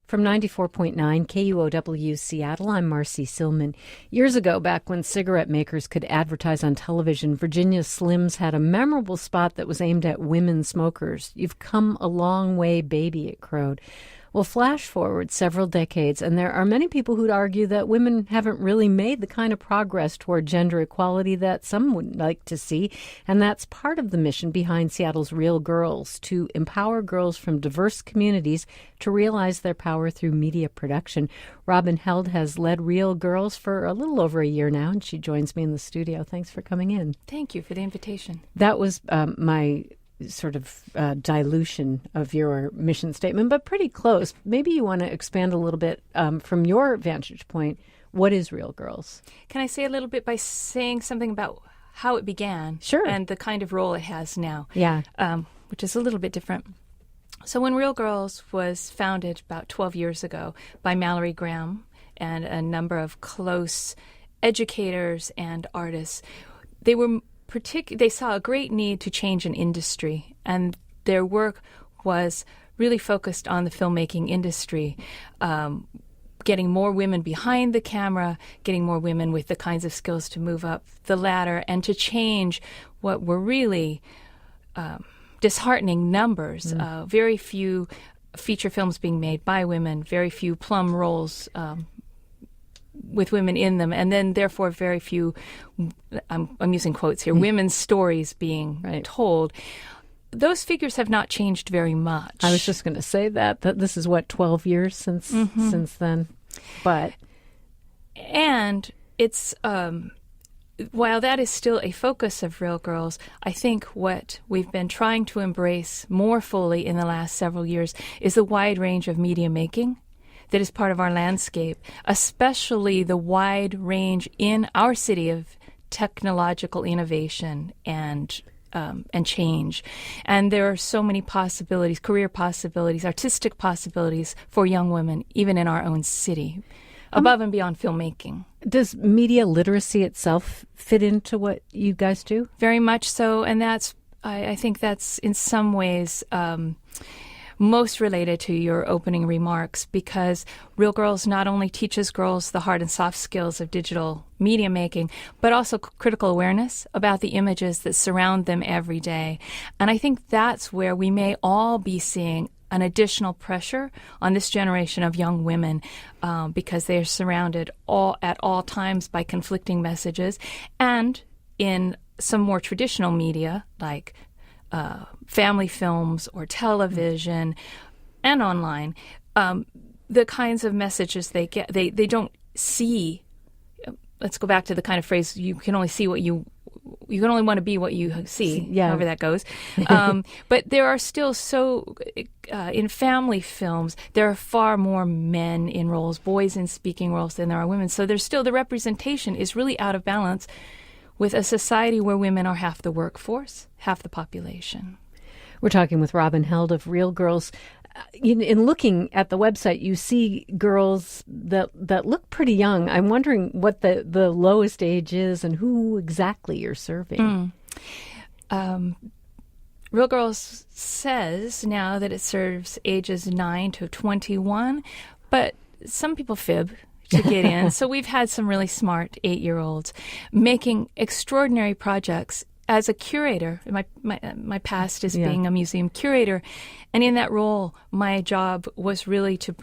From 94.9 KUOW Seattle, I'm Marcy Silman. Years ago, back when cigarette makers could advertise on television, Virginia Slims had a memorable spot that was aimed at women smokers. "You've come a long way, baby," it crowed. Well, flash forward several decades, and there are many people who'd argue that women haven't really made the kind of progress toward gender equality that some would like to see, and that's part of the mission behind Seattle's Real Grrls, to empower girls from diverse communities to realize their power through media production. Robin Held has led Real Grrls for a little over a year now, and she joins me in the studio. Thanks for coming in. Thank you for the invitation. That was my sort of dilution of your mission statement, but pretty close. Maybe you want to expand a little bit from your vantage point. What is Real Grrls? Can I say a little bit by saying something about how it began? Sure. And the kind of role it has now. Yeah. Which is a little bit different. So when Real Grrls was founded about 12 years ago by Mallory Graham and a number of close educators and artists, they saw a great need to change an industry, and their work was really focused on the filmmaking industry, getting more women behind the camera, getting more women with the kinds of skills to move up the ladder and to change what were really disheartening numbers. Very few feature films being made by women, very few plum roles with women in them, and then therefore very few, I'm using quotes here, women's stories being told. Those figures have not changed very much. I was just going to say that this is, 12 years since then? And it's, while that is still a focus of Real Grrls, I think what we've been trying to embrace more fully in the last several years is the wide range of media making that is part of our landscape, especially the wide range in our city of technological innovation and change. And there are so many possibilities, career possibilities, artistic possibilities for young women, even in our own city, above and beyond filmmaking. Does media literacy itself fit into what you guys do? Very much so, and I think that's in some ways most related to your opening remarks, because Real Grrls not only teaches girls the hard and soft skills of digital media making, but also critical awareness about the images that surround them every day. And I think that's where we may all be seeing an additional pressure on this generation of young women, because they are surrounded at all times by conflicting messages. And in some more traditional media, like family films or television and online, the kinds of messages they get, they don't see. Let's go back to the kind of phrase, you can only see what you can only want to be what you see, however that goes. But there are still in family films, there are far more men in roles, boys in speaking roles, than there are women. So there's still, the representation is really out of balance with a society where women are half the workforce, half the population. We're talking with Robin Held of Real Grrls. In looking at the website, you see girls that look pretty young. I'm wondering what the lowest age is and who exactly you're serving. Real Grrls says now that it serves ages 9 to 21, but some people fib to get in. So we've had some really smart 8-year-olds making extraordinary projects. As a curator, my past is being a museum curator, and in that role, my job was really to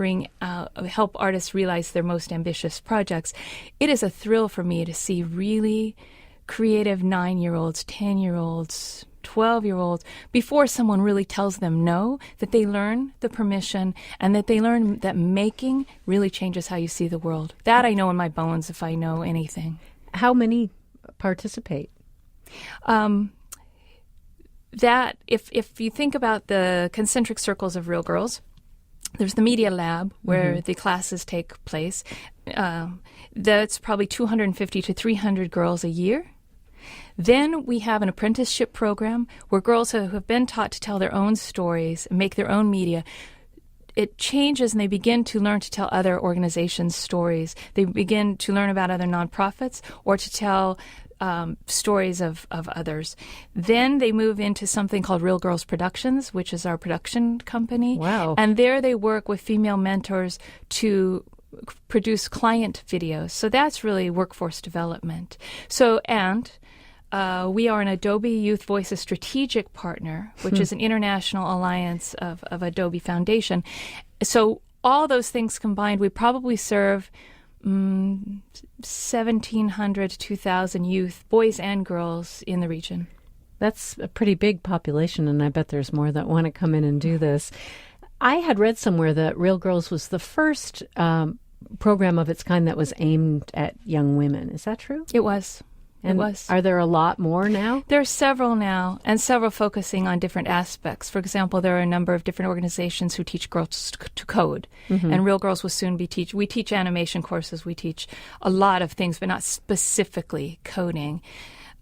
help artists realize their most ambitious projects. It is a thrill for me to see really creative 9-year-olds, 10-year-olds, 12-year-olds, before someone really tells them no, that they learn the permission and that they learn that making really changes how you see the world. That I know in my bones, if I know anything. How many participate? That if you think about the concentric circles of Real Grrls, there's the media lab where the classes take place. That's probably 250 to 300 girls a year. Then we have an apprenticeship program where girls who have been taught to tell their own stories and make their own media. It changes and they begin to learn to tell other organizations' stories. They begin to learn about other nonprofits or to tell stories of others. Then they move into something called Real Girls Productions, which is our production company. Wow. And there they work with female mentors to produce client videos. So that's really workforce development. We are an Adobe Youth Voices strategic partner, which is an international alliance of Adobe Foundation. So all those things combined, we probably serve 1,700 to 2,000 youth, boys and girls, in the region. That's a pretty big population, and I bet there's more that want to come in and do this. I had read somewhere that Real Girls was the first program of its kind that was aimed at young women. Is that true? It was. And it was. Are there a lot more now? There are several now, and several focusing on different aspects. For example, there are a number of different organizations who teach girls to code, and Real Girls will soon be we teach animation courses, we teach a lot of things, but not specifically coding.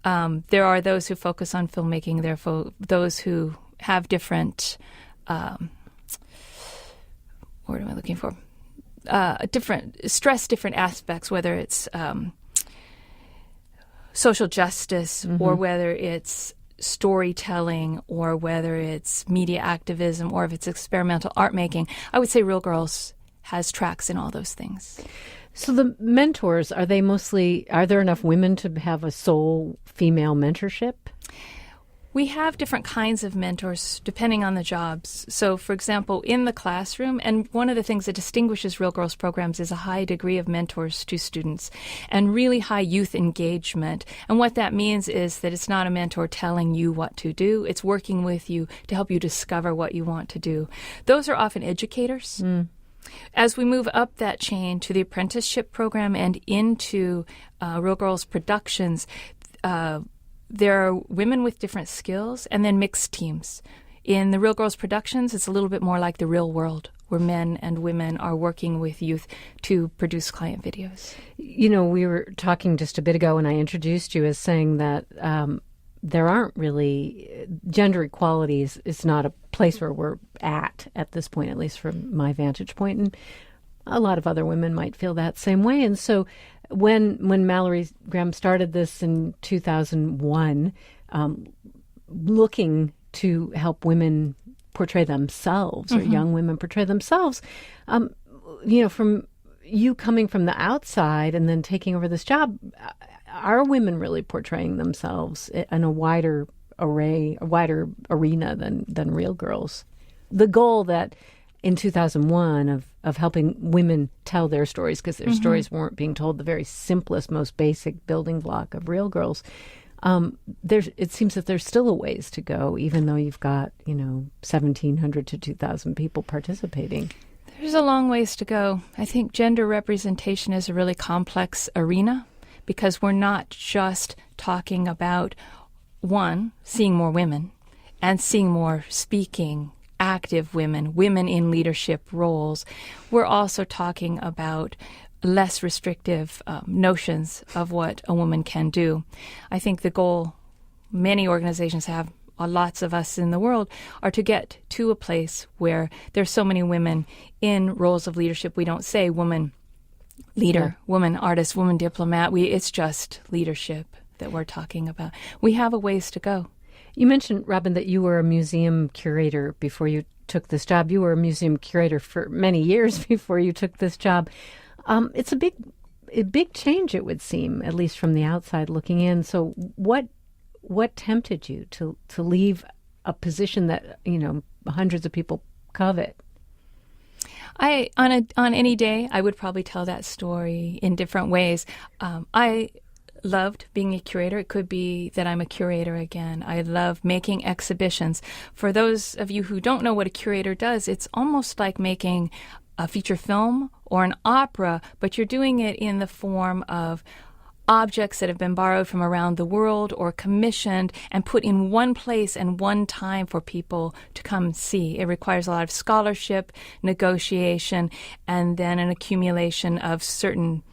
There are those who focus on filmmaking. There are those who have different, what am I looking for? Different aspects, whether it's social justice, or whether it's storytelling, or whether it's media activism, or if it's experimental art making. I would say Real Girls has tracks in all those things. So the mentors, are there enough women to have a sole female mentorship? We have different kinds of mentors depending on the jobs. So, for example, in the classroom, and one of the things that distinguishes Real Girls programs is a high degree of mentors to students and really high youth engagement. And what that means is that it's not a mentor telling you what to do. It's working with you to help you discover what you want to do. Those are often educators. As we move up that chain to the apprenticeship program and into Real Girls Productions, there are women with different skills and then mixed teams. In the Real Girls Productions, it's a little bit more like the real world, where men and women are working with youth to produce client videos. You know, we were talking just a bit ago when I introduced you as saying that there aren't really, gender equality is not a place where we're at this point, at least from my vantage point. And a lot of other women might feel that same way. And so when Mallory Graham started this in 2001, looking to help women portray themselves, or young women portray themselves, from you coming from the outside and then taking over this job, are women really portraying themselves in a wider arena than Real Girls? The goal that in 2001 of helping women tell their stories, because their stories weren't being told, the very simplest, most basic building block of Real Girls. It seems that there's still a ways to go, even though you've got 1,700 to 2,000 people participating. There's a long ways to go. I think gender representation is a really complex arena, because we're not just talking about, one, seeing more women and seeing more speaking, active women in leadership roles. We're also talking about less restrictive notions of what a woman can do. I think the goal many organizations have, lots of us in the world, are to get to a place where there's so many women in roles of leadership. We don't say woman leader, woman artist, woman diplomat. It's just leadership that we're talking about. We have a ways to go. You mentioned, Robin, that you were a museum curator before you took this job. You were a museum curator for many years before you took this job. It's a big change, it would seem, at least from the outside looking in. So what tempted you to leave a position that hundreds of people covet? On any day, I would probably tell that story in different ways. I loved being a curator. It could be that I'm a curator again. I love making exhibitions. For those of you who don't know what a curator does, it's almost like making a feature film or an opera, but you're doing it in the form of objects that have been borrowed from around the world or commissioned and put in one place and one time for people to come see. It requires a lot of scholarship, negotiation, and then an accumulation of certain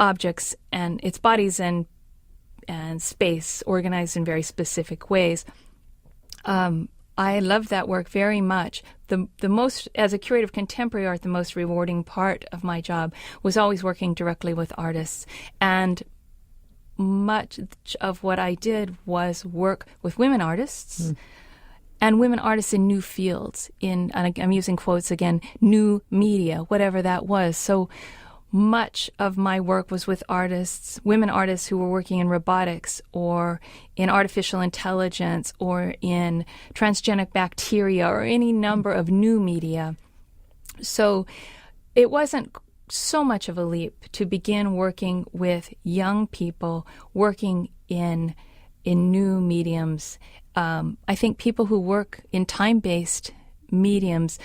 objects and its bodies and space organized in very specific ways. I loved that work very much. The most, as a curator of contemporary art, the most rewarding part of my job was always working directly with artists. And much of what I did was work with women artists and women artists in new fields, and I'm using quotes again, new media, whatever that was. So much of my work was with artists, women artists who were working in robotics or in artificial intelligence or in transgenic bacteria or any number of new media. So it wasn't so much of a leap to begin working with young people working in new mediums. I think people who work in time-based mediums,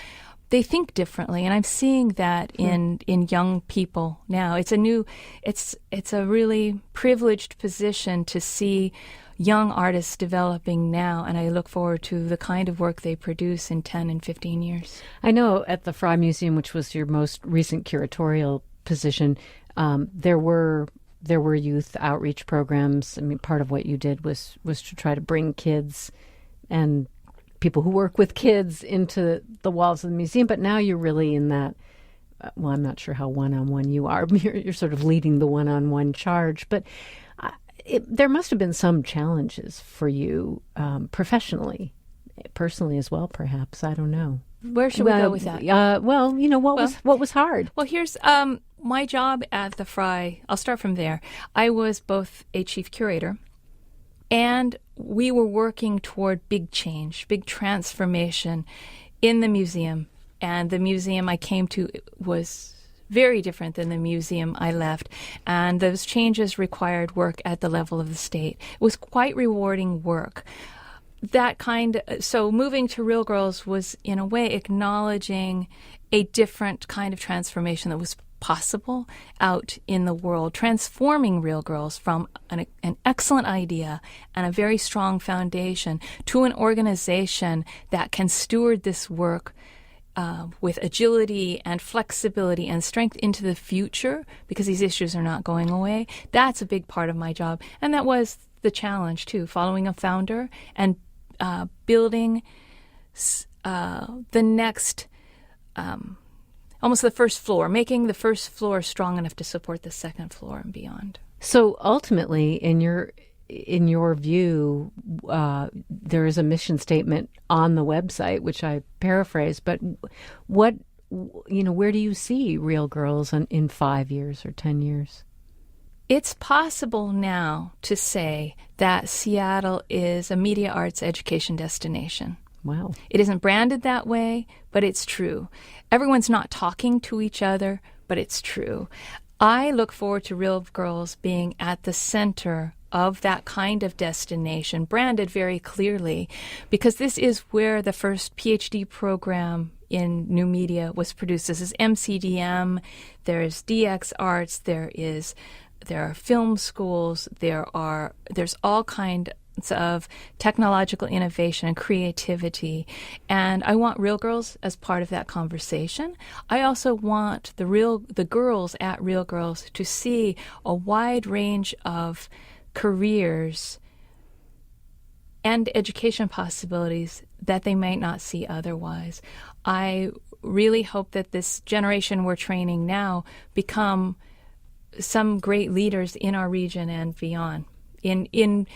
they think differently, and I'm seeing that in young people now. It's a really privileged position to see young artists developing now, and I look forward to the kind of work they produce in 10 and 15 years. I know at the Fry Museum, which was your most recent curatorial position, there were youth outreach programs. I mean, part of what you did was to try to bring kids and people who work with kids into the walls of the museum. But now you're really in that, well, I'm not sure how one-on-one you are. You're sort of leading the one-on-one charge. But there must have been some challenges for you professionally, personally as well, perhaps. I don't know. Where should we go with that? What was hard? Well, here's my job at the Fry. I'll start from there. I was both a chief curator, and we were working toward big change, big transformation in the museum. And the museum I came to was very different than the museum I left. And those changes required work at the level of the state. It was quite rewarding work. So moving to Real Grrls was, in a way, acknowledging a different kind of transformation that was possible out in the world, transforming Real Grrls from an excellent idea and a very strong foundation to an organization that can steward this work with agility and flexibility and strength into the future, because these issues are not going away. That's a big part of my job. And that was the challenge, too, following a founder and building the next, almost the first floor, making the first floor strong enough to support the second floor and beyond. So ultimately, in your view, there is a mission statement on the website, which I paraphrase, but where do you see Real Grrls in 5 years or 10 years? It's possible now to say that Seattle is a media arts education destination. Wow. It isn't branded that way, but it's true. Everyone's not talking to each other, but it's true. I look forward to Real Grrls being at the center of that kind of destination, branded very clearly, because this is where the first PhD program in new media was produced. This is MCDM, there's DX Arts, there are film schools, there's all kinds of technological innovation and creativity. And I want Real Grrls as part of that conversation. I also want the girls at Real Grrls to see a wide range of careers and education possibilities that they might not see otherwise. I really hope that this generation we're training now become some great leaders in our region and beyond, in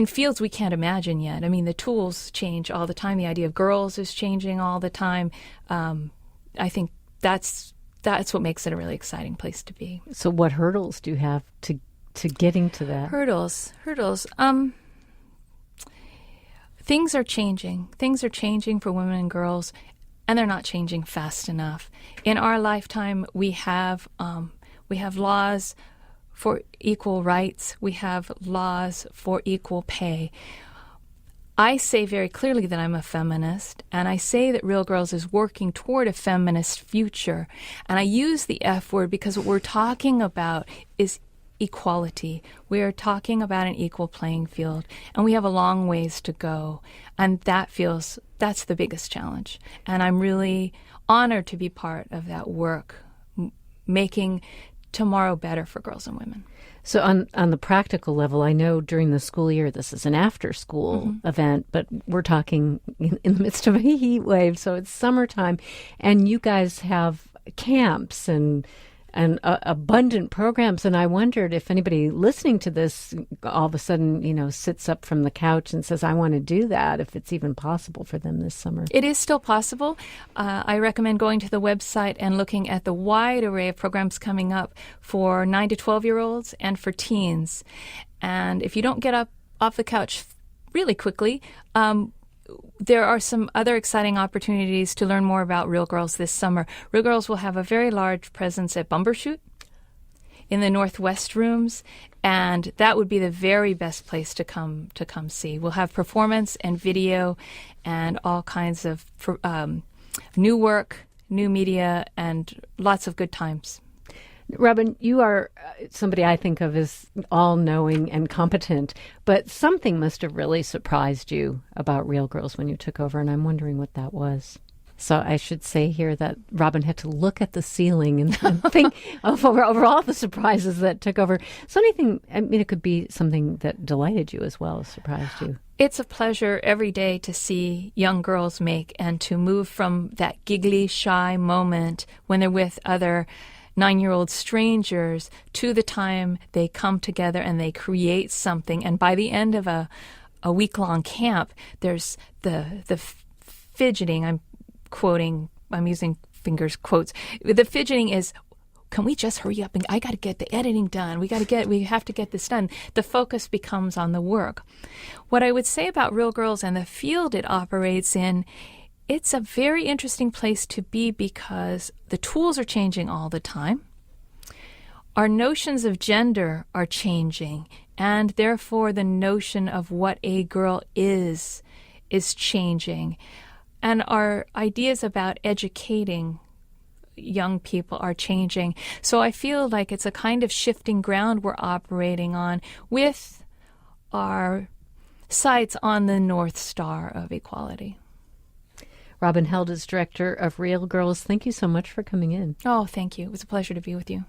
fields we can't imagine yet. I mean, the tools change all the time. The idea of girls is changing all the time. I think that's what makes it a really exciting place to be. So what hurdles do you have to getting to that? Hurdles. Things are changing. Things are changing for women and girls, and they're not changing fast enough. In our lifetime, we have laws for equal rights. We have laws for equal pay. I say very clearly that I'm a feminist, and I say that Real Grrls is working toward a feminist future. And I use the F word because what we're talking about is equality. We are talking about an equal playing field, and we have a long ways to go. And that's the biggest challenge. And I'm really honored to be part of that work, making tomorrow better for girls and women. So on the practical level, I know during the school year, this is an after-school event, but we're talking in the midst of a heat wave, so it's summertime, and you guys have camps and and abundant programs. And I wondered if anybody listening to this all of a sudden, sits up from the couch and says, I want to do that, if it's even possible for them this summer. It is still possible. I recommend going to the website and looking at the wide array of programs coming up for 9 to 12-year-olds and for teens. And if you don't get up off the couch really quickly, there are some other exciting opportunities to learn more about Real Grrls this summer. Real Grrls will have a very large presence at Bumbershoot in the Northwest rooms, and that would be the very best place to come see. We'll have performance and video and all kinds of new work, new media, and lots of good times. Robin, you are somebody I think of as all-knowing and competent, but something must have really surprised you about Real Grrls when you took over, and I'm wondering what that was. So I should say here that Robin had to look at the ceiling and think over all the surprises that took over. So anything, it could be something that delighted you as well as surprised you. It's a pleasure every day to see young girls make and to move from that giggly, shy moment when they're with other 9-year-old strangers to the time they come together and they create something. And by the end of a week-long camp, there's the fidgeting. I'm using fingers quotes. The fidgeting is, can we just hurry up? And I got to get the editing done. We have to get this done. The focus becomes on the work. What I would say about Real Grrls and the field it operates in, it's a very interesting place to be because the tools are changing all the time. Our notions of gender are changing, and therefore the notion of what a girl is changing. And our ideas about educating young people are changing. So I feel like it's a kind of shifting ground we're operating on with our sights on the North Star of equality. Robin Held is director of Real Grrls. Thank you so much for coming in. Oh, thank you. It was a pleasure to be with you.